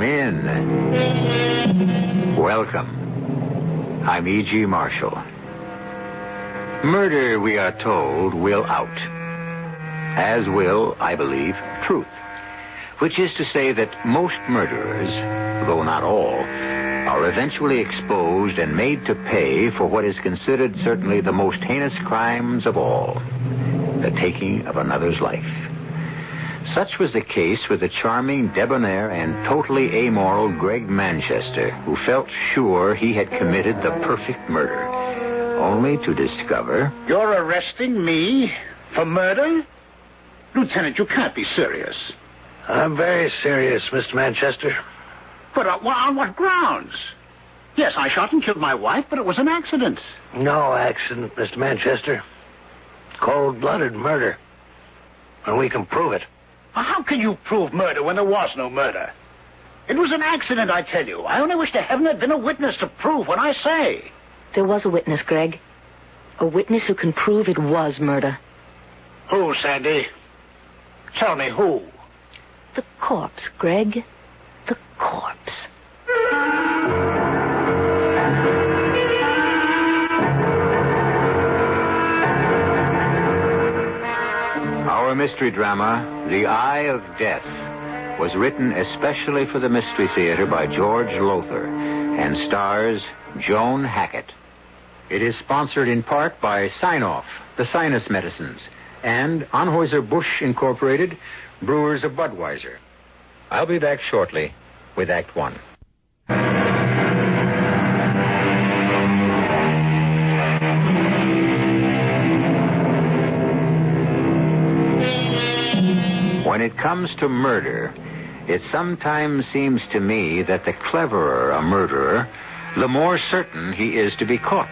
in. Welcome. I'm E.G. Marshall. Murder, we are told, will out. As will, I believe, truth. Which is to say that most murderers, though not all, are eventually exposed and made to pay for what is considered certainly the most heinous crimes of all, the taking of another's life. Such was the case with the charming, debonair, and totally amoral Greg Manchester, who felt sure he had committed the perfect murder, only to discover... You're arresting me for murder? Lieutenant, you can't be serious. I'm very serious, Mr. Manchester. But on what grounds? Yes, I shot and killed my wife, but it was an accident. No accident, Mr. Manchester. Cold-blooded murder. And we can prove it. How can you prove murder when there was no murder? It was an accident, I tell you. I only wish to heaven there'd been a witness to prove what I say. There was a witness, Greg. A witness who can prove it was murder. Who, Sandy? Tell me who. The corpse, Greg. The corpse. Our mystery drama, The Eye of Death, was written especially for the Mystery Theater by George Lowthar and stars Joan Hackett. It is sponsored in part by Sign-Off, the sinus medicines, and Anheuser-Busch Incorporated, brewers of Budweiser. I'll be back shortly with Act One. When it comes to murder, it sometimes seems to me that the cleverer a murderer, the more certain he is to be caught.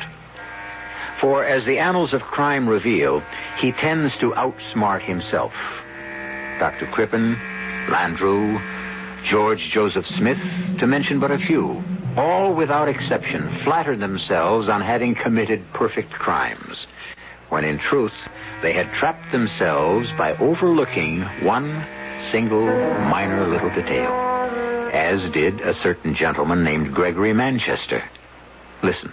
For as the annals of crime reveal, he tends to outsmart himself. Dr. Crippen, Landru, George Joseph Smith, to mention but a few, all without exception flattered themselves on having committed perfect crimes, when in truth they had trapped themselves by overlooking one single minor little detail, as did a certain gentleman named Gregory Manchester. Listen.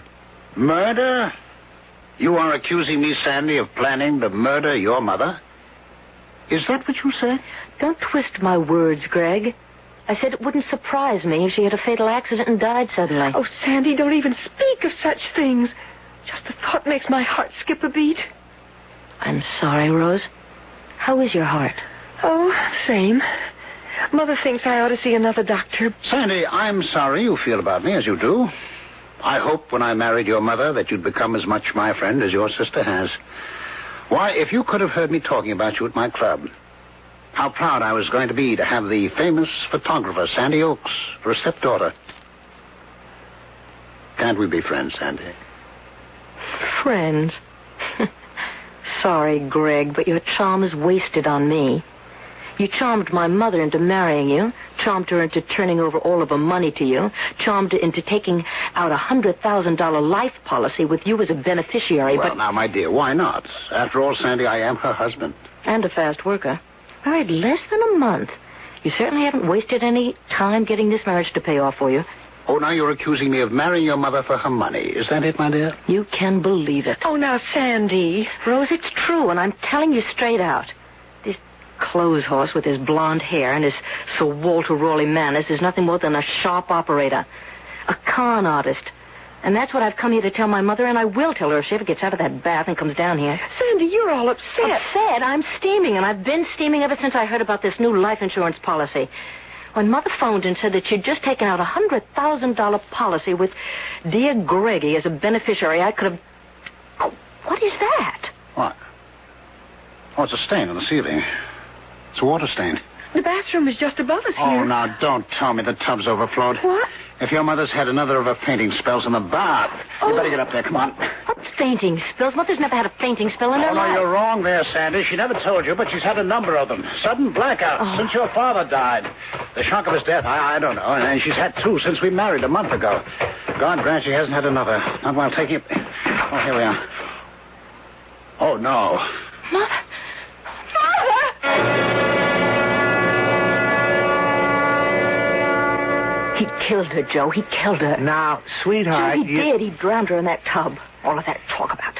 Murder? You are accusing me, Sandy, of planning to murder your mother? Is that what you said? Don't twist my words, Greg. I said it wouldn't surprise me if she had a fatal accident and died suddenly. Oh, Sandy, don't even speak of such things. Just the thought makes my heart skip a beat. I'm sorry, Rose. How is your heart? Oh, same. Mother thinks I ought to see another doctor. Sandy, I'm sorry you feel about me as you do. I hoped when I married your mother that you'd become as much my friend as your sister has. Why, if you could have heard me talking about you at my club, how proud I was going to be to have the famous photographer, Sandy Oakes, for a stepdaughter. Can't we be friends, Sandy? Friends? Sorry, Greg, but your charm is wasted on me. You charmed my mother into marrying you, charmed her into turning over all of her money to you, charmed her into taking out a $100,000 life policy with you as a beneficiary, Well, now, my dear, why not? After all, Sandy, I am her husband. And a fast worker. Married less than a month. You certainly haven't wasted any time getting this marriage to pay off for you. Oh, now you're accusing me of marrying your mother for her money. Is that it, my dear? You can believe it. Oh, now, Sandy. Rose, it's true, and I'm telling you straight out. This clothes horse with his blonde hair and his Sir Walter Raleigh manners is nothing more than a sharp operator. A con artist. And that's what I've come here to tell my mother, and I will tell her if she ever gets out of that bath and comes down here. Sandy, you're all upset. Upset? I'm steaming, and I've been steaming ever since I heard about this new life insurance policy. When Mother phoned and said that she'd just taken out a $100,000 policy with dear Greggy as a beneficiary, I could have... Oh, what is that? What? Oh, it's a stain on the ceiling. It's a water stain. The bathroom is just above us here. Oh, now, don't tell me the tub's overflowed. What? If your mother's had another of her fainting spells in the bath, you better get up there. Come on. What fainting spells? Mother's never had a fainting spell in her Oh, no, life. you're wrong there, Sandy. She never told you, but she's had a number of them. Sudden blackouts since your father died. The shock of his death, I don't know. And she's had two since we married a month ago. God grant she hasn't had another. Not while taking it. Oh, here we are. Oh, no. Mother! He killed her, Joe. He killed her. Now, sweetheart, Joe, he did. He drowned her in that tub. All of that talk about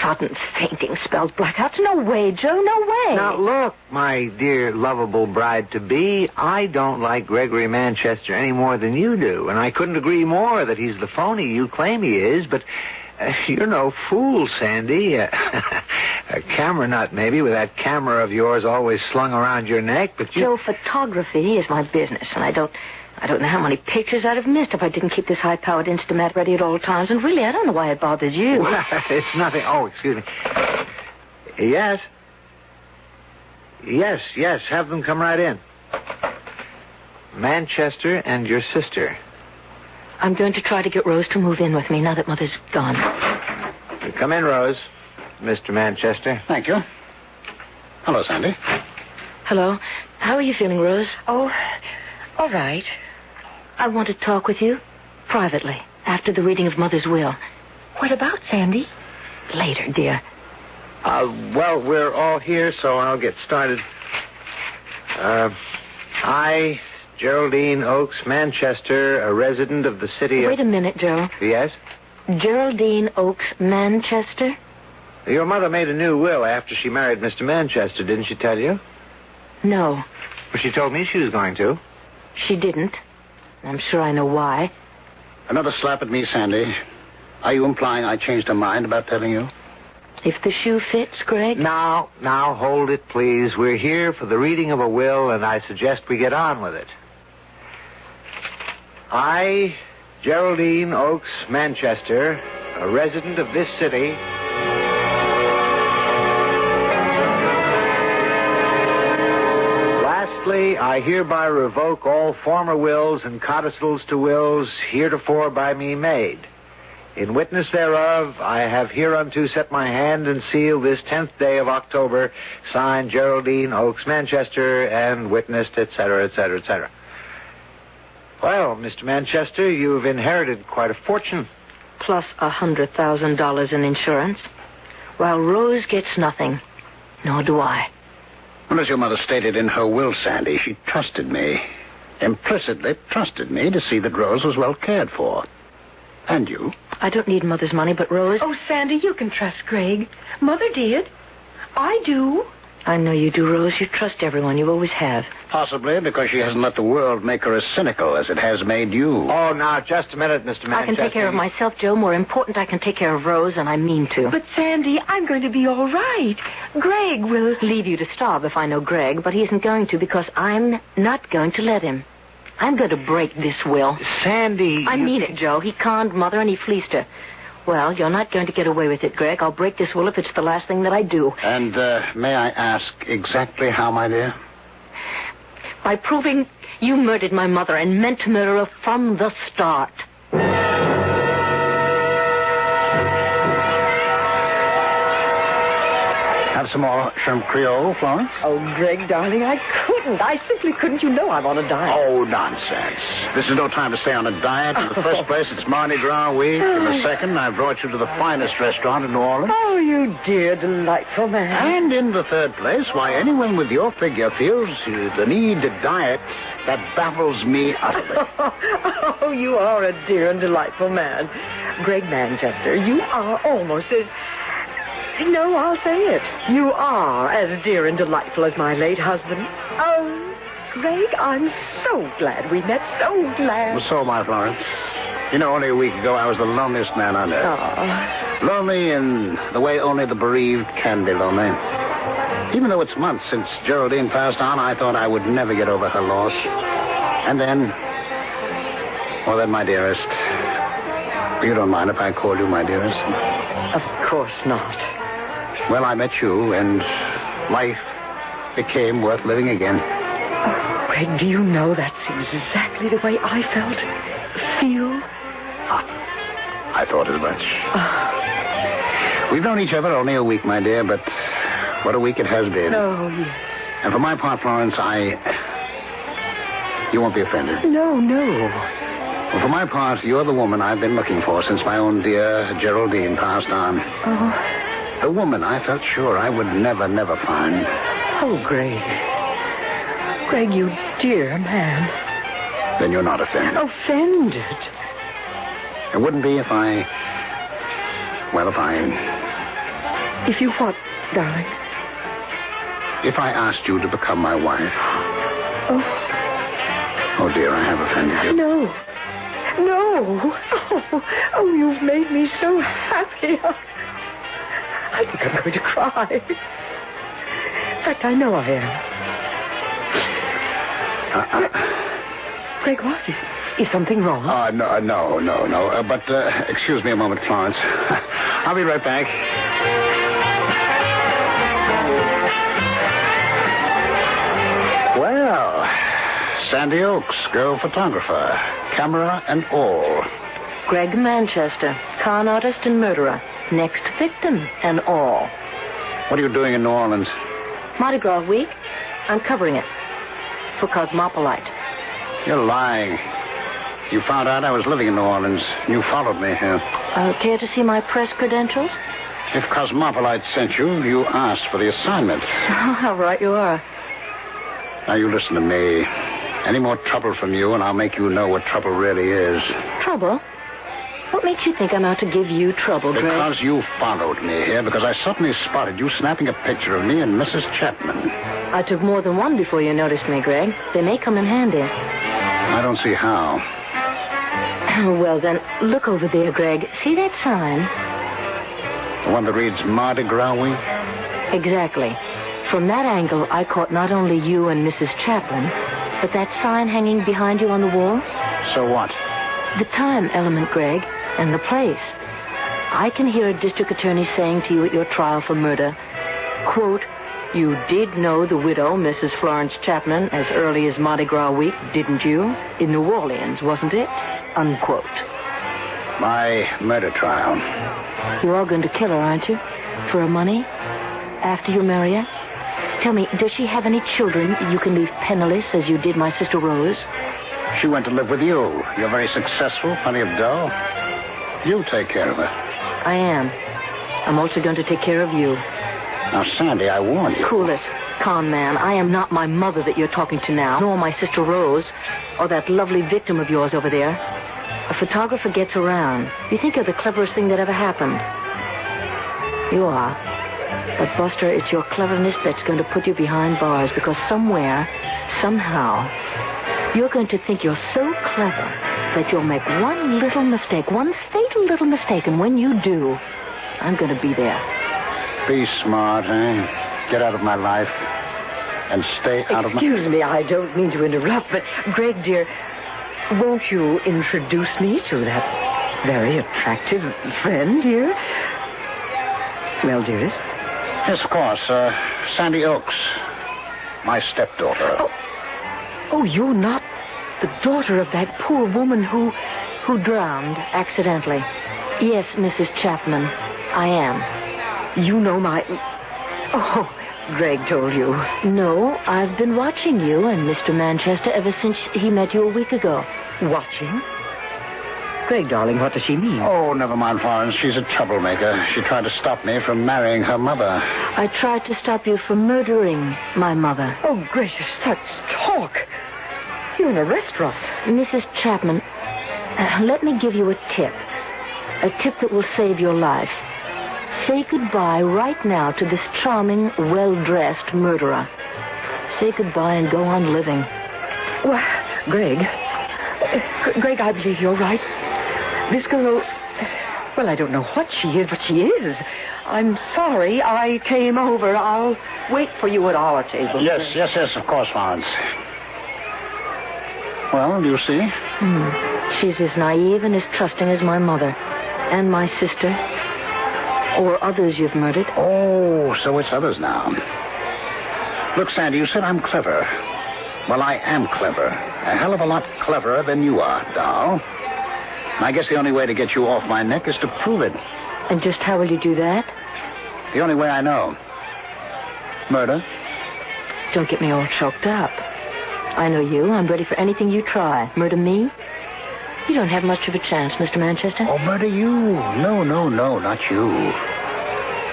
sudden fainting spells, blackouts. No way, Joe, no way. Now, look, my dear, lovable bride-to-be, I don't like Gregory Manchester any more than you do, and I couldn't agree more that he's the phony you claim he is, but you're no fool, Sandy. A camera nut, maybe, with that camera of yours always slung around your neck, but you... Joe, photography is my business, and I don't know how many pictures I'd have missed if I didn't keep this high-powered Instamat ready at all times. And really, I don't know why it bothers you. Well, it's nothing. Oh, excuse me. Yes. Yes. Have them come right in. Manchester and your sister. I'm going to try to get Rose to move in with me now that Mother's gone. Come in, Rose. Mr. Manchester. Thank you. Hello, Sandy. Hello. How are you feeling, Rose? Oh, all right. I want to talk with you privately after the reading of Mother's will. What about, Sandy? Later, dear. Well, we're all here, so I'll get started. I, Geraldine Oakes Manchester, a resident of the city of... Wait a minute, Joe. Yes? Geraldine Oakes Manchester? Your mother made a new will after she married Mr. Manchester, didn't she tell you? No. Well, she told me she was going to. She didn't. I'm sure I know why. Another slap at me, Sandy. Are you implying I changed her mind about telling you? If the shoe fits, Greg? Now, hold it, please. We're here for the reading of a will, and I suggest we get on with it. I, Geraldine Oakes Manchester, a resident of this city... Lastly, I hereby revoke all former wills and codicils to wills heretofore by me made. In witness thereof, I have hereunto set my hand and seal this 10th day of October, signed Geraldine Oakes Manchester, and witnessed, etc., etc., etc. Well, Mr. Manchester, you've inherited quite a fortune. Plus $100,000 in insurance. While Rose gets nothing. Nor do I. Well, as your mother stated in her will, Sandy, she trusted me. Implicitly trusted me to see that Rose was well cared for. And you? I don't need Mother's money, but Rose... Oh, Sandy, you can trust Greg. Mother did. I do. I know you do, Rose. You trust everyone. You always have. Possibly because she hasn't let the world make her as cynical as it has made you. Oh, now, just a minute, Mr. Manchester. I can take care of myself, Joe. More important, I can take care of Rose, and I mean to. But, Sandy, I'm going to be all right. Greg will... Leave you to starve if I know Greg, but he isn't going to because I'm not going to let him. I'm going to break this will. Sandy... I mean it, Joe. He conned Mother and he fleeced her. Well, you're not going to get away with it, Greg. I'll break this will if it's the last thing that I do. And, may I ask exactly how, my dear? By proving you murdered my mother and meant to murder her from the start. Have some more shrimp Creole, Florence? Oh, Greg, darling, I couldn't. I simply couldn't. You know I'm on a diet. Oh, nonsense. This is no time to stay on a diet. In the first place, it's Mardi Gras week. In the second, I brought you to the finest restaurant in New Orleans. Oh, you dear, delightful man. And in the third place, why anyone with your figure feels the need to diet, that baffles me utterly. Oh, you are a dear and delightful man. Greg Manchester, you are almost as... No, I'll say it. You are as dear and delightful as my late husband. Oh, Greg, I'm so glad we met. So glad. Well, so am I, Florence. You know, only a week ago, I was the loneliest man on earth. Oh. Lonely in the way only the bereaved can be lonely. Even though it's months since Geraldine passed on, I thought I would never get over her loss. And then... Well, then, my dearest... You don't mind if I call you my dearest? Of course not. Well, I met you, and life became worth living again. Oh, Greg, do you know that's exactly the way I feel? I thought as much. We've known each other only a week, my dear, but what a week it has been. Oh, yes. And for my part, Florence, You won't be offended? No. Well, for my part, you're the woman I've been looking for since my own dear Geraldine passed on. Oh... The woman I felt sure I would never find. Oh, Greg. Greg, you dear man. Then you're not offended. Offended? It wouldn't be if I... Well, If you what, darling? If I asked you to become my wife. Oh, dear, I have offended you. No. Oh, you've made me so happy. I think I'm going to cry. In fact, I know I am. Greg, what? Is something wrong? No. But excuse me a moment, Florence. I'll be right back. Well, Sandy Oaks, girl photographer, camera and all. Greg Manchester, con artist and murderer. Next victim and all. What are you doing in New Orleans? Mardi Gras week. I'm covering it. For Cosmopolite. You're lying. You found out I was living in New Orleans. You followed me here. Care to see my press credentials? If Cosmopolite sent you, you asked for the assignment. How right you are. Now, you listen to me. Any more trouble from you, and I'll make you know what trouble really is. Trouble? What makes you think I'm out to give you trouble, Greg? Because you followed me here, because I suddenly spotted you snapping a picture of me and Mrs. Chapman. I took more than one before you noticed me, Greg. They may come in handy. I don't see how. Well, then, look over there, Greg. See that sign? The one that reads Mardi Gras Week? Exactly. From that angle, I caught not only you and Mrs. Chapman, but that sign hanging behind you on the wall. So what? The time element, Greg, and the place. I can hear a district attorney saying to you at your trial for murder, quote, "You did know the widow, Mrs. Florence Chapman, as early as Mardi Gras week, didn't you? In New Orleans, wasn't it?" Unquote. My murder trial. You are going to kill her, aren't you? For her money? After you marry her? Tell me, does she have any children you can leave penniless as you did my sister Rose? She went to live with you. You're very successful, plenty of dough. You take care of her. I am. I'm also going to take care of you. Now, Sandy, I warn you. Cool it, con man. I am not my mother that you're talking to now, nor my sister Rose, or that lovely victim of yours over there. A photographer gets around. You think you're the cleverest thing that ever happened. You are. But, Buster, it's your cleverness that's going to put you behind bars, because somewhere, somehow, you're going to think you're so clever that you'll make one little mistake, one fatal little mistake, and when you do, I'm going to be there. Be smart, eh? Get out of my life and stay out of my... Excuse me, I don't mean to interrupt, but, Greg, dear, won't you introduce me to that very attractive friend here? Well, dearest? Yes, of course. Sandy Oaks, my stepdaughter. Oh, you're not the daughter of that poor woman who drowned accidentally. Yes, Mrs. Chapman, I am. You know my... Oh, Greg told you. No, I've been watching you and Mr. Manchester ever since he met you a week ago. Watching? Greg, darling, what does she mean? Oh, never mind, Florence. She's a troublemaker. She tried to stop me from marrying her mother. I tried to stop you from murdering my mother. Oh, gracious, such talk. You're in a restaurant. Mrs. Chapman, let me give you a tip. A tip that will save your life. Say goodbye right now to this charming, well-dressed murderer. Say goodbye and go on living. Well, Greg, I believe you're right. This girl, well, I don't know what she is, but she is. I'm sorry I came over. I'll wait for you at our table. Yes, of course, Florence. Well, do you see? She's as naive and as trusting as my mother. And my sister. Or others you've murdered. Oh, so it's others now. Look, Sandy, you said I'm clever. Well, I am clever. A hell of a lot cleverer than you are, doll. And I guess the only way to get you off my neck is to prove it. And just how will you do that? The only way I know. Murder. Don't get me all choked up. I know you. I'm ready for anything you try. Murder me? You don't have much of a chance, Mr. Manchester. Oh, murder you. No, not you.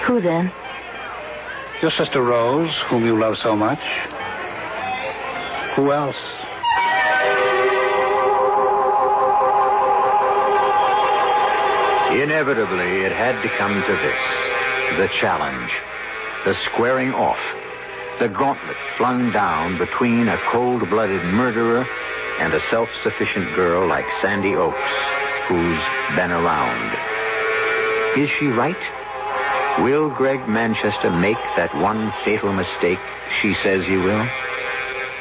Who then? Your sister Rose, whom you love so much. Who else? Inevitably, it had to come to this. The challenge. The squaring off. The gauntlet flung down between a cold-blooded murderer and a self-sufficient girl like Sandy Oakes, who's been around. Is she right? Will Greg Manchester make that one fatal mistake she says he will?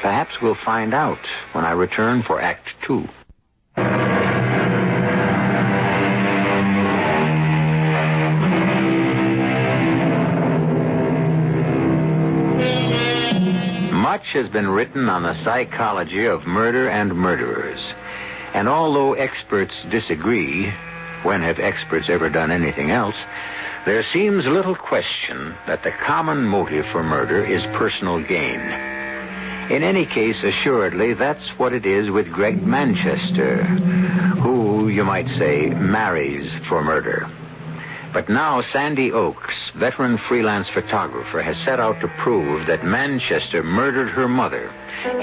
Perhaps we'll find out when I return for Act 2. Much has been written on the psychology of murder and murderers. And although experts disagree, when have experts ever done anything else, there seems little question that the common motive for murder is personal gain. In any case, assuredly, that's what it is with Greg Manchester, who, you might say, marries for murder. But now Sandy Oakes, veteran freelance photographer, has set out to prove that Manchester murdered her mother,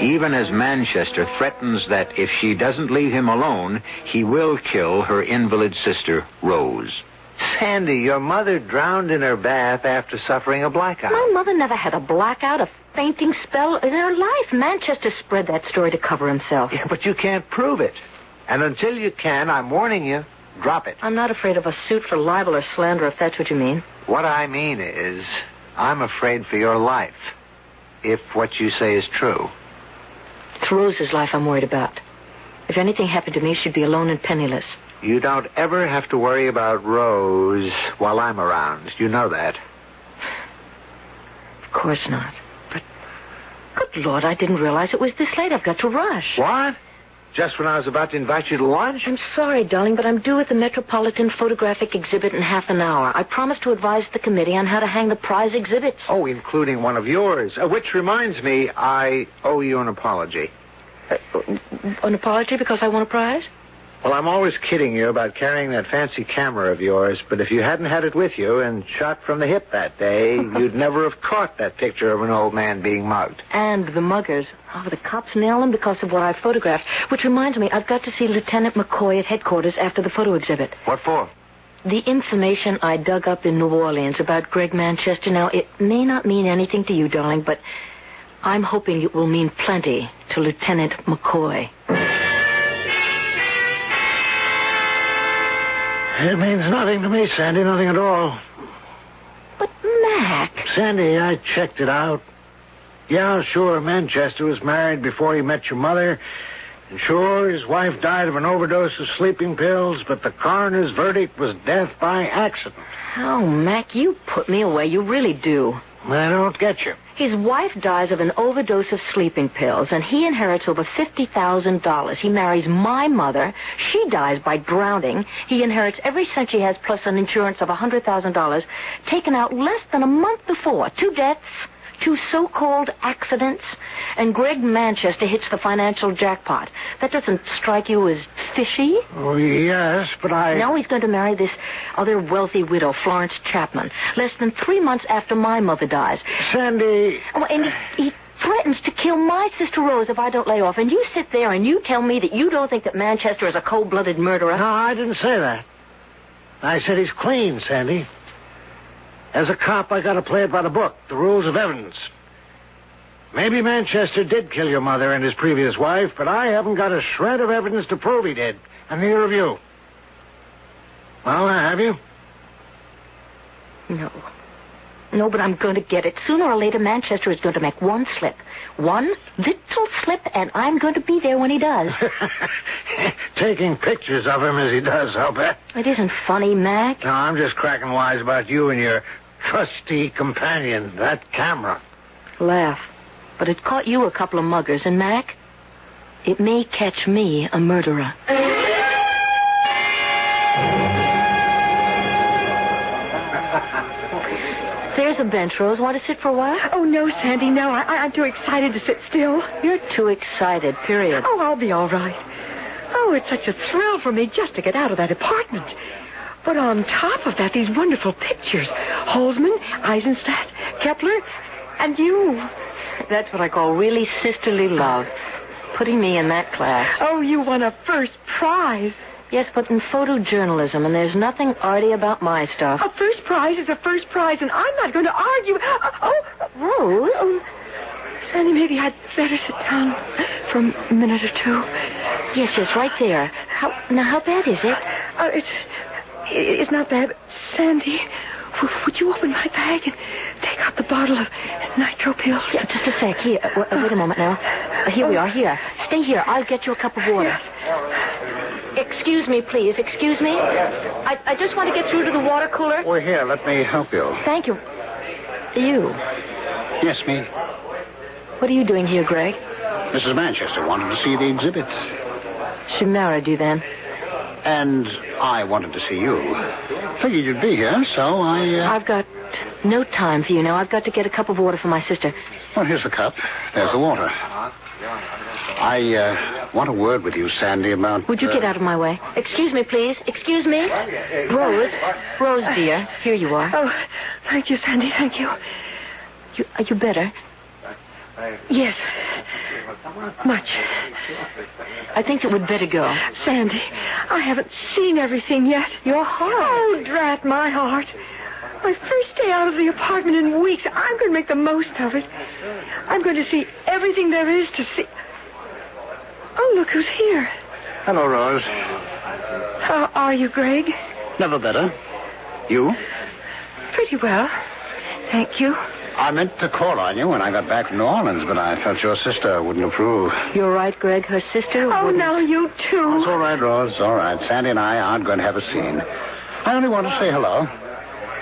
even as Manchester threatens that if she doesn't leave him alone, he will kill her invalid sister, Rose. Sandy, your mother drowned in her bath after suffering a blackout. My mother never had a blackout, a fainting spell in her life. Manchester spread that story to cover himself. Yeah, but you can't prove it. And until you can, I'm warning you, drop it. I'm not afraid of a suit for libel or slander, if that's what you mean. What I mean is, I'm afraid for your life, if what you say is true. It's Rose's life I'm worried about. If anything happened to me, she'd be alone and penniless. You don't ever have to worry about Rose while I'm around. You know that. Of course not. But, good Lord, I didn't realize it was this late. I've got to rush. What? Just when I was about to invite you to lunch? I'm sorry, darling, but I'm due at the Metropolitan Photographic Exhibit in half an hour. I promised to advise the committee on how to hang the prize exhibits. Oh, including one of yours. Which reminds me, I owe you an apology. An apology because I won a prize? Well, I'm always kidding you about carrying that fancy camera of yours, but if you hadn't had it with you and shot from the hip that day, you'd never have caught that picture of an old man being mugged. And the muggers. Oh, the cops nailed them because of what I photographed. Which reminds me, I've got to see Lieutenant McCoy at headquarters after the photo exhibit. What for? The information I dug up in New Orleans about Greg Manchester. Now, it may not mean anything to you, darling, but I'm hoping it will mean plenty to Lieutenant McCoy. It means nothing to me, Sandy, nothing at all. But, Mac... Sandy, I checked it out. Yeah, sure, Manchester was married before he met your mother. And sure, his wife died of an overdose of sleeping pills, but the coroner's verdict was death by accident. Oh, Mac, you put me away. You really do. I don't get you. His wife dies of an overdose of sleeping pills, and he inherits over $50,000. He marries my mother. She dies by drowning. He inherits every cent she has, plus an insurance of $100,000, taken out less than a month before. 2 deaths, 2 so-called accidents, and Greg Manchester hits the financial jackpot. That doesn't strike you as fishy? Oh, yes, but Now he's going to marry this other wealthy widow, Florence Chapman, less than 3 months after my mother dies. Sandy... Oh, and he threatens to kill my sister Rose if I don't lay off. And you sit there and you tell me that you don't think that Manchester is a cold-blooded murderer. No, I didn't say that. I said he's clean, Sandy. As a cop, I got to play it by the book, the rules of evidence. Maybe Manchester did kill your mother and his previous wife, but I haven't got a shred of evidence to prove he did, and neither of you. Well, have you? No, but I'm going to get it. Sooner or later, Manchester is going to make one slip. One little slip, and I'm going to be there when he does. Taking pictures of him as he does, I'll bet. It isn't funny, Mac. No, I'm just cracking wise about you and your trusty companion, that camera. Laugh. But it caught you a couple of muggers, and Mac, it may catch me a murderer. There's a bench, Rose. Want to sit for a while? Oh, no, Sandy, no. I'm too excited to sit still. You're too excited, period. Oh, I'll be all right. Oh, it's such a thrill for me just to get out of that apartment. But on top of that, these wonderful pictures. Holzman, Eisenstadt, Kepler, and you. That's what I call really sisterly love. Putting me in that class. Oh, you won a first prize. Yes, but in photojournalism, and there's nothing arty about my stuff. A first prize is a first prize, and I'm not going to argue. Rose? Oh, Sandy, maybe I'd better sit down for a minute or two. Yes, right there. How bad is it? It's not bad. Sandy, would you open my bag and take out the bottle of nitro pills? Yeah, just a sec. Here, wait a moment now. Here we are. Here. Stay here. I'll get you a cup of water. Yes. Excuse me, please. Excuse me. I just want to get through to the water cooler. We're here. Let me help you. Thank you. You? Yes, me. What are you doing here, Greg? Mrs. Manchester wanted to see the exhibits. She married you then? And I wanted to see you. Figured you'd be here, so I've got no time for you now. I've got to get a cup of water for my sister. Well, here's the cup. There's the water. I want a word with you, Sandy, about... Would you get out of my way? Excuse me, please. Excuse me. Rose, dear. Here you are. Oh, thank you, Sandy. Thank you. Are you better? Yes. Much. I think that we'd better go. Sandy, I haven't seen everything yet. Your heart. Oh, drat my heart. My first day out of the apartment in weeks. I'm going to make the most of it. I'm going to see everything there is to see. Oh, look who's here. Hello, Rose. How are you, Greg? Never better. You? Pretty well. Thank you. I meant to call on you when I got back from New Orleans, but I felt your sister wouldn't approve. You're right, Greg. Her sister wouldn't. Now you too. It's all right, Rose. All right. Sandy and I aren't going to have a scene. I only want to say hello.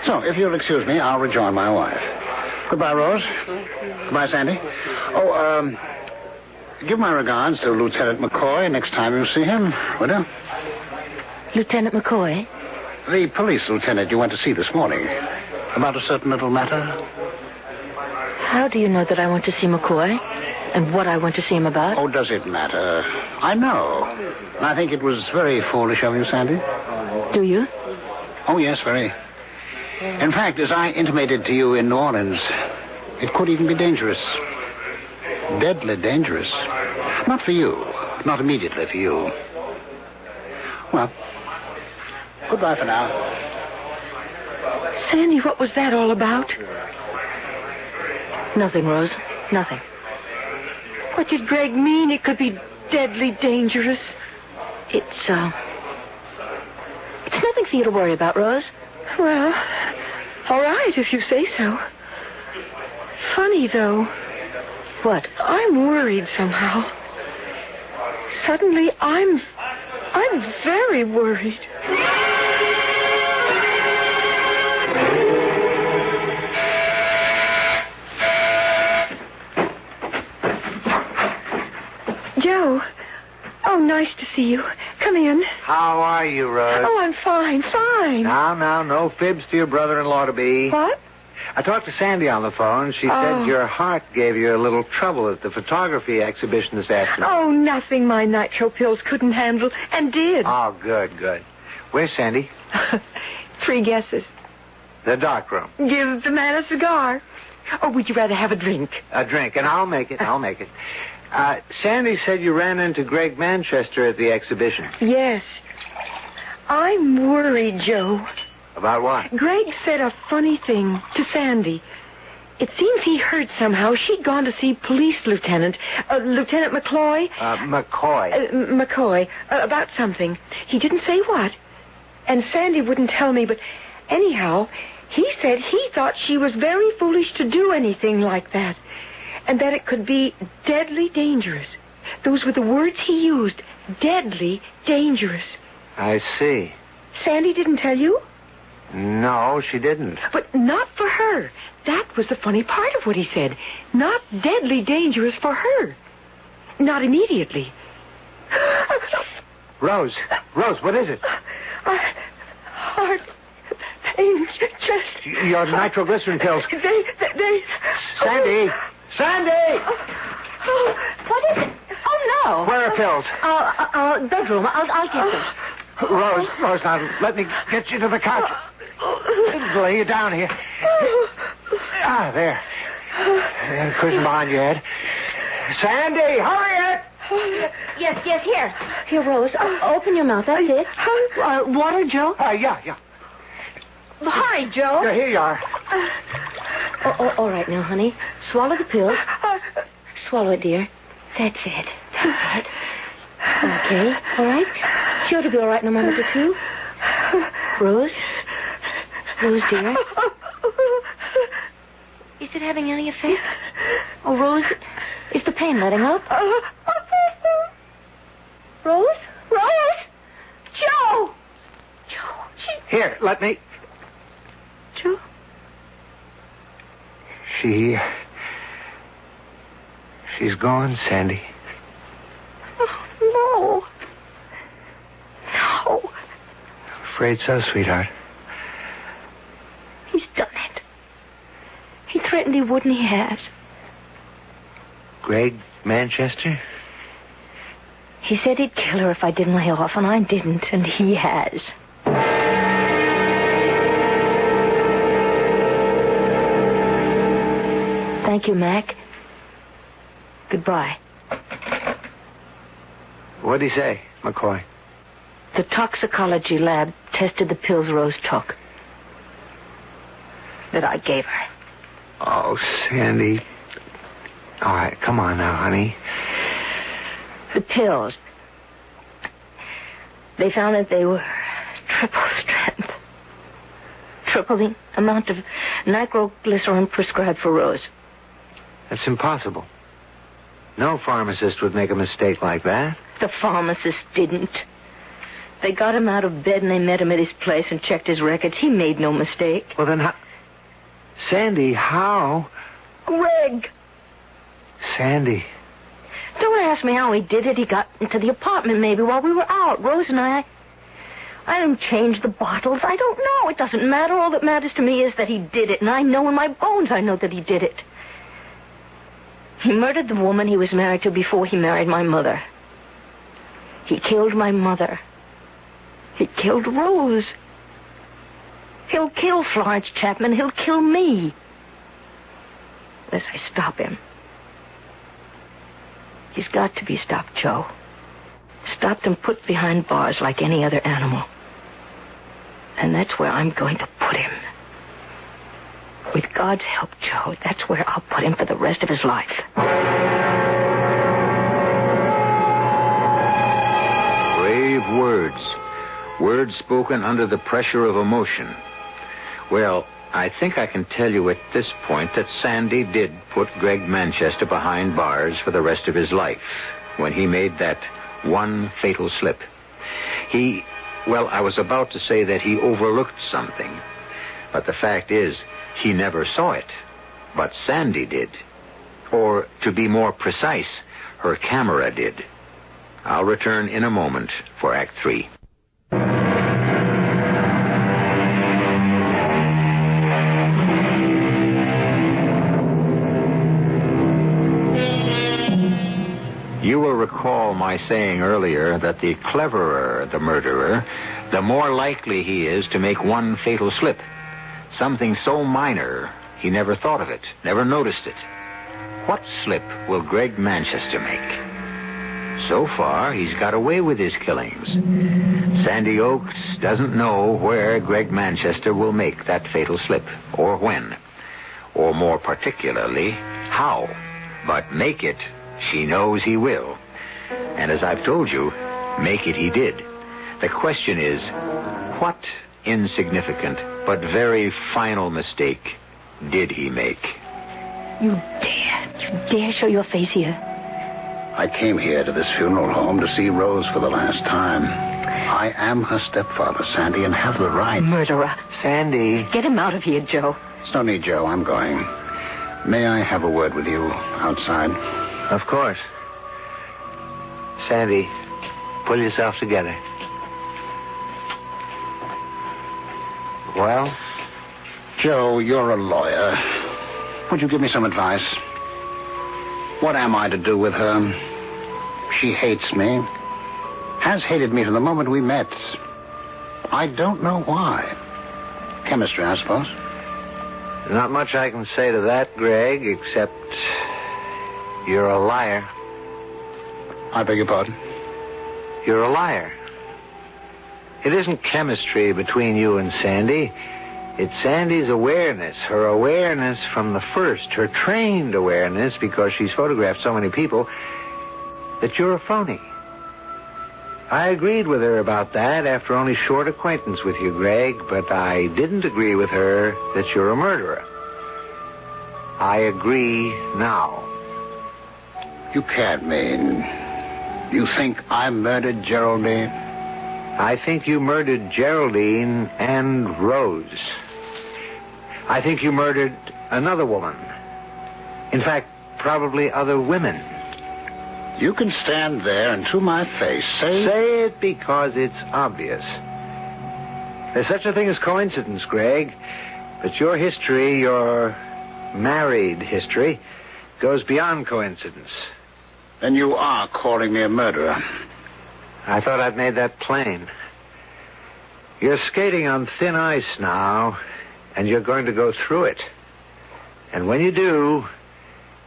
So, if you'll excuse me, I'll rejoin my wife. Goodbye, Rose. Goodbye, Sandy. Oh, give my regards to Lieutenant McCoy next time you see him, will you? Lieutenant McCoy? The police lieutenant you went to see this morning. About a certain little matter. How do you know that I want to see McCoy? And what I want to see him about? Oh, does it matter? I know. And I think it was very foolish of you, Sandy. Do you? Oh, yes, very. In fact, as I intimated to you in New Orleans, it could even be dangerous. Deadly dangerous. Not for you. Not immediately for you. Well, goodbye for now. Sandy, what was that all about? Nothing, Rose. Nothing. What did Greg mean? It could be deadly dangerous. It's nothing for you to worry about, Rose. Well, all right, if you say so. Funny, though. What? I'm worried somehow. Suddenly, I'm very worried. Joe. Oh, nice to see you. Come in. How are you, Rose? Oh, I'm fine. Now, no fibs to your brother-in-law to be. What? I talked to Sandy on the phone. She said your heart gave you a little trouble at the photography exhibition this afternoon. Oh, nothing my nitro pills couldn't handle, and did. Oh, good. Where's Sandy? 3 guesses. The dark room. Give the man a cigar. Or would you rather have a drink? A drink, and I'll make it. Sandy said you ran into Greg Manchester at the exhibition. Yes. I'm worried, Joe. About what? Greg said a funny thing to Sandy. It seems he heard somehow she'd gone to see Police Lieutenant McCoy. McCoy, about something. He didn't say what. And Sandy wouldn't tell me, but anyhow, he said he thought she was very foolish to do anything like that. And that it could be deadly dangerous. Those were the words he used. Deadly dangerous. I see. Sandy didn't tell you? No, she didn't. But not for her. That was the funny part of what he said. Not deadly dangerous for her. Not immediately. Rose, what is it? Heart pain, chest. Your nitroglycerin pills. They... Sandy! Oh, what is it? Oh, no. Where are pills? Bedroom. I'll get them. Rose, now let me get you to the couch. Lay you down here. There. Cushion behind your head. Sandy, hurry it! Yes, here. Here, Rose. Open your mouth. That's it. Water, Joe? Yeah. Hi, Joe. Yeah, here you are. All right now, honey. Swallow the pills. Swallow it, dear. That's it. Okay, all right. Sure to be all right in a moment or two. Rose, dear. Is it having any effect? Oh, Rose, is the pain letting up? Rose? Joe! Here, let me... Joe? She's gone, Sandy. Oh, no. I'm afraid so, sweetheart. He's done it. He threatened he would, and he has. Greg Manchester? He said he'd kill her if I didn't lay off, and I didn't, and he has. Thank you, Mac. Goodbye. What'd he say, McCoy? The toxicology lab tested the pills Rose took. That I gave her. Oh, Sandy. All right, come on now, honey. The pills. They found that they were triple strength. Triple the amount of nitroglycerin prescribed for Rose. That's impossible. No pharmacist would make a mistake like that. The pharmacist didn't. They got him out of bed and they met him at his place and checked his records. He made no mistake. Well, then how... Sandy, how? Greg! Sandy. Don't ask me how he did it. He got into the apartment maybe while we were out. Rose and I didn't change the bottles. I don't know. It doesn't matter. All that matters to me is that he did it. And I know in my bones I know that he did it. He murdered the woman he was married to before he married my mother. He killed my mother. He killed Rose. He'll kill Florence Chapman. He'll kill me. Unless I stop him. He's got to be stopped, Joe. Stopped and put behind bars like any other animal. And that's where I'm going to put him. With God's help, Joe, that's where I'll put him for the rest of his life. Brave words. Words spoken under the pressure of emotion. Well, I think I can tell you at this point that Sandy did put Greg Manchester behind bars for the rest of his life when he made that one fatal slip. I was about to say that he overlooked something. But the fact is, he never saw it. But Sandy did. Or, to be more precise, her camera did. I'll return in a moment for Act 3. You will recall my saying earlier that the cleverer the murderer, the more likely he is to make one fatal slip. Something so minor, he never thought of it, never noticed it. What slip will Greg Manchester make? So far, he's got away with his killings. Sandy Oaks doesn't know where Greg Manchester will make that fatal slip, or when, or more particularly, how. But make it, she knows he will. And as I've told you, make it he did. The question is, what insignificant but very final mistake did he make? You dare show your face here? I came here to this funeral home to see Rose for the last time. I am her stepfather, Sandy, and have the right. Murderer. Sandy. Get him out of here, Joe. There's no need, Joe. I'm going. May I have a word with you outside? Of course. Sandy, pull yourself together. Well? Joe, you're a lawyer. Would you give me some advice? What am I to do with her? She hates me. Has hated me from the moment we met. I don't know why. Chemistry, I suppose. Not much I can say to that, Greg, except you're a liar. I beg your pardon? You're a liar. It isn't chemistry between you and Sandy. It's Sandy's awareness, her awareness from the first, her trained awareness, because she's photographed so many people, that you're a phony. I agreed with her about that after only short acquaintance with you, Greg, but I didn't agree with her that you're a murderer. I agree now. You can't mean... You think I murdered Geraldine? I think you murdered Geraldine and Rose. I think you murdered another woman. In fact, probably other women. You can stand there and to my face Say it because it's obvious. There's such a thing as coincidence, Greg. But your history, your married history, goes beyond coincidence. Then you are calling me a murderer. I thought I'd made that plain. You're skating on thin ice now, and you're going to go through it. And when you do,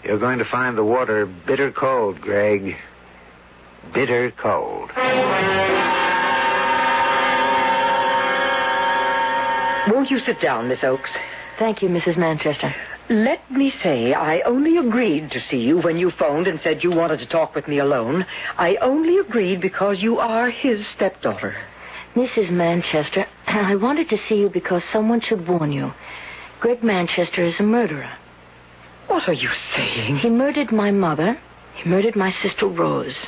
you're going to find the water bitter cold, Greg. Bitter cold. Won't you sit down, Miss Oakes? Thank you, Mrs. Manchester. Let me say, I only agreed to see you when you phoned and said you wanted to talk with me alone. I only agreed because you are his stepdaughter. Mrs. Manchester, I wanted to see you because someone should warn you. Greg Manchester is a murderer. What are you saying? He murdered my mother. He murdered my sister Rose.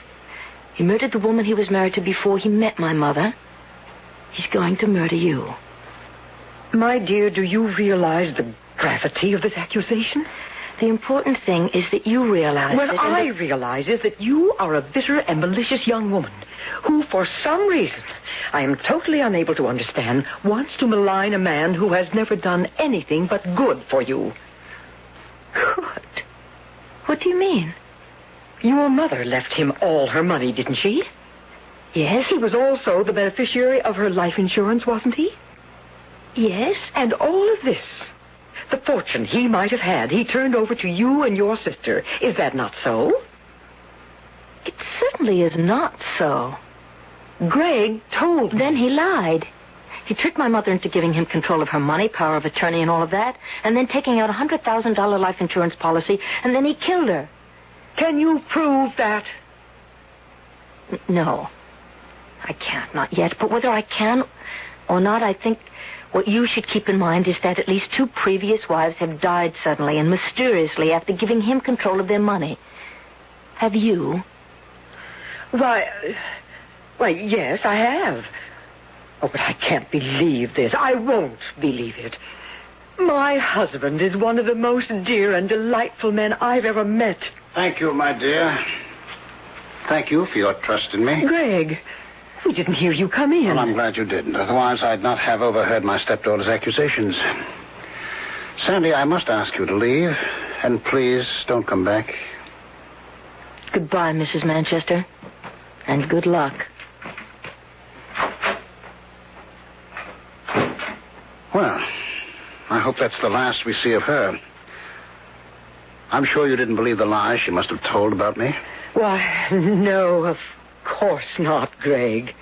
He murdered the woman he was married to before he met my mother. He's going to murder you. My dear, do you realize the gravity of this accusation? The important thing is that you realize What I realize is that you are a bitter and malicious young woman who, for some reason, I am totally unable to understand, wants to malign a man who has never done anything but good for you. Good? What do you mean? Your mother left him all her money, didn't she? Yes. He was also the beneficiary of her life insurance, wasn't he? Yes. And all of this, the fortune he might have had, he turned over to you and your sister. Is that not so? It certainly is not so. Greg told me. Then he lied. He tricked my mother into giving him control of her money, power of attorney, and all of that, and then taking out a $100,000 life insurance policy, and then he killed her. Can you prove that? No. I can't, not yet. But whether I can or not, I think what you should keep in mind is that at least 2 previous wives have died suddenly and mysteriously after giving him control of their money. Have you? Why, yes, I have. Oh, but I can't believe this. I won't believe it. My husband is one of the most dear and delightful men I've ever met. Thank you, my dear. Thank you for your trust in me. Greg, we didn't hear you come in. Well, I'm glad you didn't. Otherwise, I'd not have overheard my stepdaughter's accusations. Sandy, I must ask you to leave. And please, don't come back. Goodbye, Mrs. Manchester. And good luck. Well, I hope that's the last we see of her. I'm sure you didn't believe the lies she must have told about me. Why, no, of course not, Greg.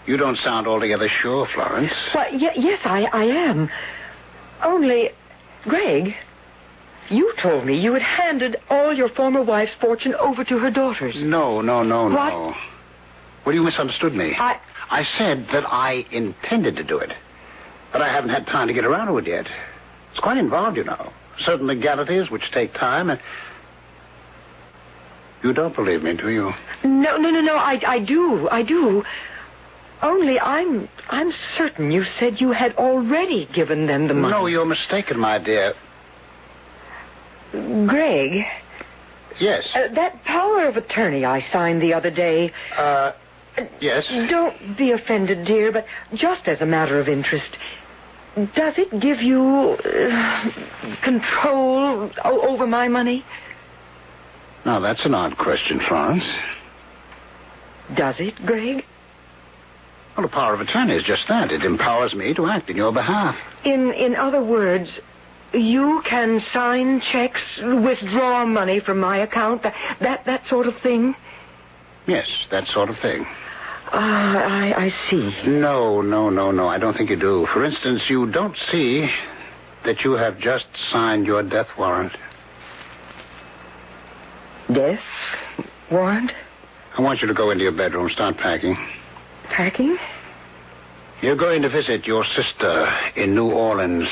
You don't sound altogether sure, Florence. Why, yes, I am. Only, Greg, you told me you had handed all your former wife's fortune over to her daughters. No. What? Well, you misunderstood me. I said that I intended to do it. But I haven't had time to get around to it yet. It's quite involved, you know. Certain legalities which take time and... You don't believe me, do you? No, I do. Only I'm certain you said you had already given them the money. No, you're mistaken, my dear. Greg? Yes? That power of attorney I signed the other day... Yes? Don't be offended, dear, but just as a matter of interest, does it give you control over my money? Now, that's an odd question, Florence. Does it, Greg? Well, the power of attorney is just that. It empowers me to act in your behalf. In other words, you can sign checks, withdraw money from my account, that sort of thing? Yes, that sort of thing. I see. No. I don't think you do. For instance, you don't see that you have just signed your death warrant. Death warrant? I want you to go into your bedroom, start packing. Packing? You're going to visit your sister in New Orleans.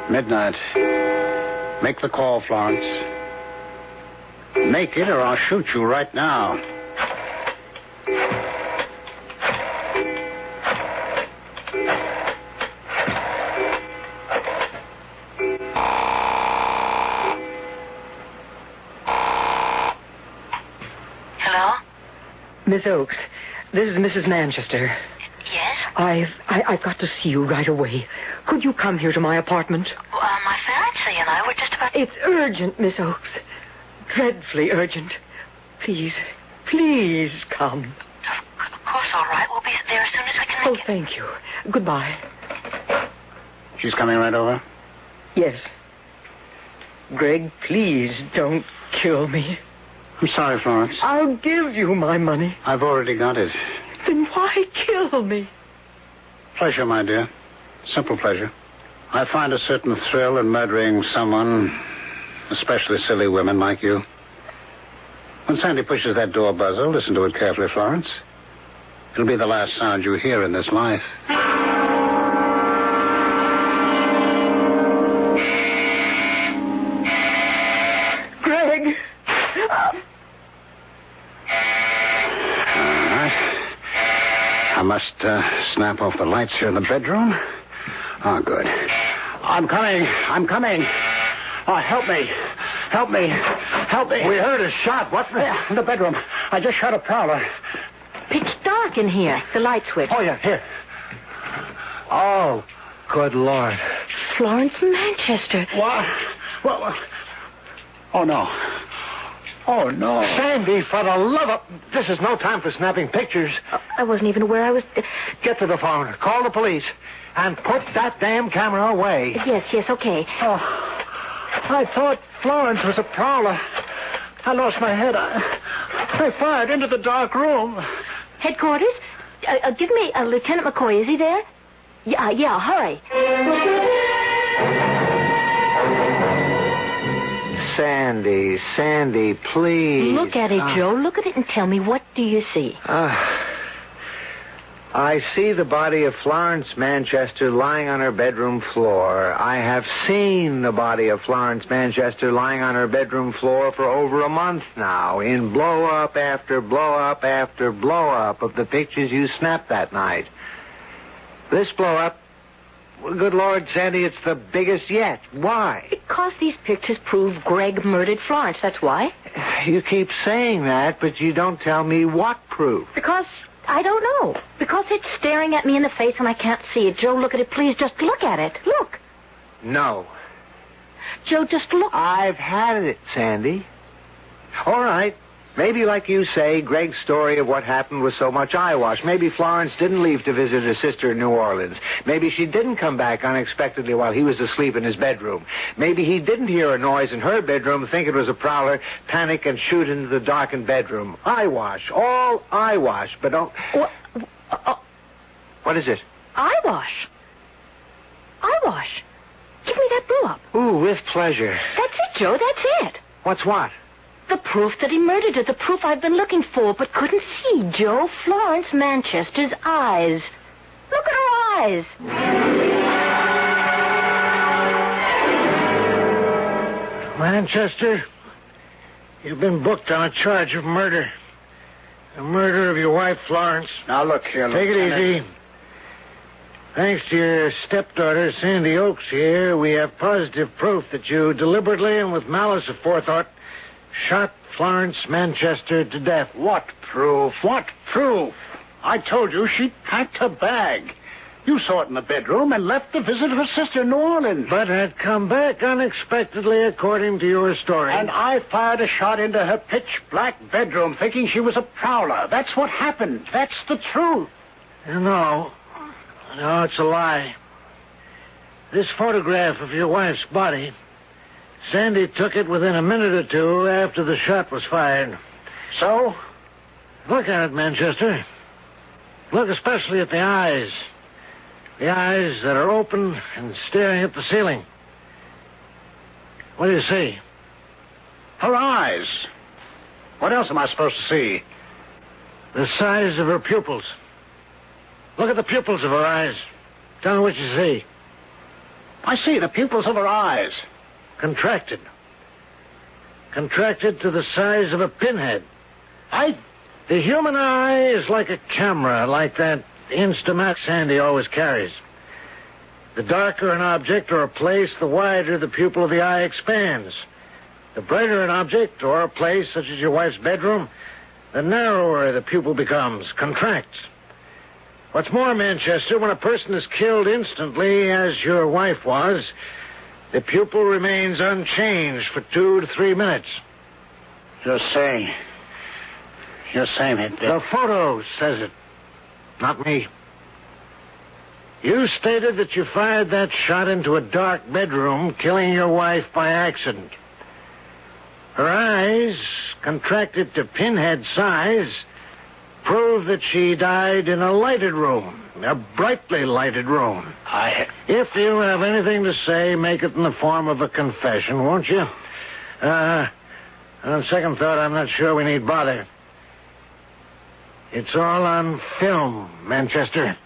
Midnight. Make the call, Florence. Make it or I'll shoot you right now. Hello? Miss Oakes, this is Mrs. Manchester. Yes? I've got to see you right away. Could you come here to my apartment? My fiancé and I were just about... It's urgent, Miss Oakes. Dreadfully urgent. Please come. Of course, all right. We'll be there as soon as we can Oh, make it. thank you. Goodbye. She's coming right over? Yes. Greg, please don't kill me. I'm sorry, Florence. I'll give you my money. I've already got it. Then why kill me? Pleasure, my dear. Simple pleasure. I find a certain thrill in murdering someone, especially silly women like you. When Sandy pushes that door buzzer, listen to it carefully, Florence. It'll be the last sound you hear in this life. Greg! All right. I must snap off the lights here in the bedroom. Oh, good. I'm coming. Oh, help me. We heard a shot. What the... Yeah, in the bedroom. I just shot a prowler. Pitch dark in here. The light switch. Oh, yeah, here. Oh, good Lord. Florence Manchester. What? Oh, no. Sandy, for the love of... This is no time for snapping pictures. I wasn't even aware I was... Get to the phone. Call the police. And put that damn camera away. Yes, okay. Oh, I thought Florence was a prowler. I lost my head. I fired into the dark room. Headquarters? Give me Lieutenant McCoy. Is he there? Yeah, hurry. Sandy, please. Look at it, Joe. Look at it and tell me, what do you see? I see the body of Florence Manchester lying on her bedroom floor. I have seen the body of Florence Manchester lying on her bedroom floor for over a month now, in blow-up after blow-up after blow-up of the pictures you snapped that night. This blow-up, good Lord, Sandy, it's the biggest yet. Why? Because these pictures prove Greg murdered Florence, that's why. You keep saying that, but you don't tell me what proof. Because... I don't know. Because it's staring at me in the face and I can't see it. Joe, look at it, please. Just look at it. Look. No. Joe, just look. I've had it, Sandy. All right. Maybe, like you say, Greg's story of what happened was so much eyewash. Maybe Florence didn't leave to visit her sister in New Orleans. Maybe she didn't come back unexpectedly while he was asleep in his bedroom. Maybe he didn't hear a noise in her bedroom, think it was a prowler, panic, and shoot into the darkened bedroom. Eyewash. All eyewash. But don't... What is it? Eyewash. Give me that blow-up. Ooh, with pleasure. That's it, Joe. That's it. What's what? The proof that he murdered her. The proof I've been looking for but couldn't see, Joe. Florence Manchester's eyes. Look at her eyes. Manchester, you've been booked on a charge of murder. The murder of your wife, Florence. Now, look here, Take it easy. Thanks to your stepdaughter, Sandy Oakes, here, we have positive proof that you deliberately and with malice aforethought shot Florence Manchester to death. What proof? I told you she packed her bag. You saw it in the bedroom and left to visit her sister in New Orleans. But had come back unexpectedly, according to your story. And I fired a shot into her pitch-black bedroom thinking she was a prowler. That's what happened. That's the truth. No, it's a lie. This photograph of your wife's body, Sandy took it within a minute or two after the shot was fired. So? Look at it, Manchester. Look especially at the eyes. The eyes that are open and staring at the ceiling. What do you see? Her eyes. What else am I supposed to see? The size of her pupils. Look at the pupils of her eyes. Tell me what you see. I see the pupils of her eyes. Contracted. Contracted to the size of a pinhead. The human eye is like a camera, like that Instamax Sandy always carries. The darker an object or a place, the wider the pupil of the eye expands. The brighter an object or a place, such as your wife's bedroom, the narrower the pupil becomes, contracts. What's more, Manchester, when a person is killed instantly, as your wife was, the pupil remains unchanged for 2 to 3 minutes. You're saying it. The photo says it, not me. You stated that you fired that shot into a dark bedroom, killing your wife by accident. Her eyes, contracted to pinhead size, prove that she died in a lighted room, a brightly lighted room. If you have anything to say, make it in the form of a confession, won't you? On second thought, I'm not sure we need bother. It's all on film, Manchester.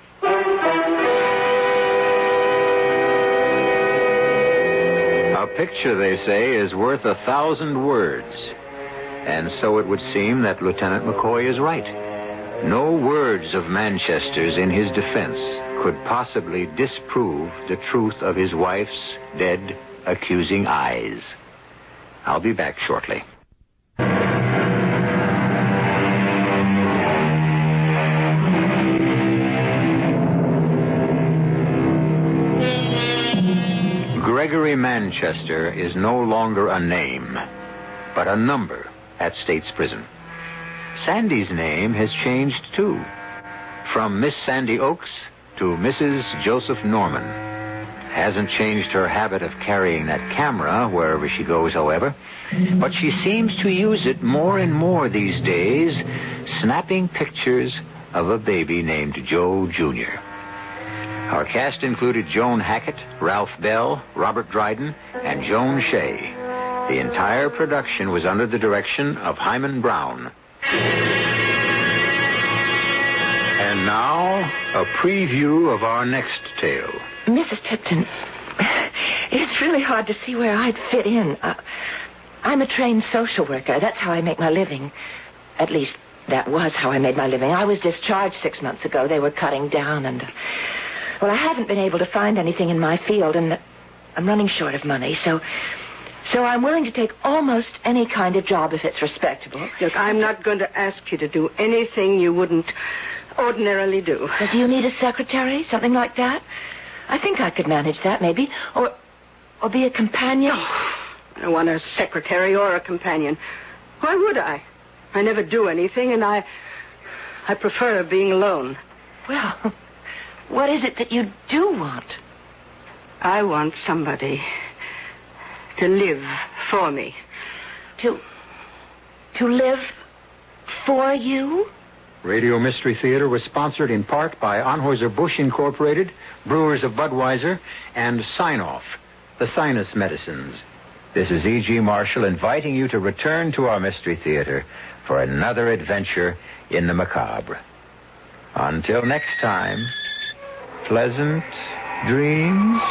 A picture, they say, is worth 1,000 words. And so it would seem that Lieutenant McCoy is right. No words of Manchester's in his defense could possibly disprove the truth of his wife's dead, accusing eyes. I'll be back shortly. Gregory Manchester is no longer a name, but a number at State's Prison. Sandy's name has changed, too. From Miss Sandy Oakes to Mrs. Joseph Norman. Hasn't changed her habit of carrying that camera wherever she goes, however. But she seems to use it more and more these days, snapping pictures of a baby named Joe Jr. Our cast included Joan Hackett, Ralph Bell, Robert Dryden, and Joan Shay. The entire production was under the direction of Hyman Brown. And now, a preview of our next tale. Mrs. Tipton, it's really hard to see where I'd fit in. I'm a trained social worker. That's how I make my living. At least, that was how I made my living. I was discharged 6 months ago. They were cutting down and... Well, I haven't been able to find anything in my field, and I'm running short of money, so I'm willing to take almost any kind of job if it's respectable. Look, I'm not going to ask you to do anything you wouldn't ordinarily do. Well, do you need a secretary, something like that? I think I could manage that, maybe. Or be a companion. Oh, I don't want a secretary or a companion. Why would I? I never do anything, and I prefer being alone. Well... What is it that you do want? I want somebody to live for me. To live for you? Radio Mystery Theater was sponsored in part by Anheuser-Busch Incorporated, Brewers of Budweiser, and Sign-Off, the sinus medicines. This is E.G. Marshall inviting you to return to our Mystery Theater for another adventure in the macabre. Until next time... Pleasant dreams.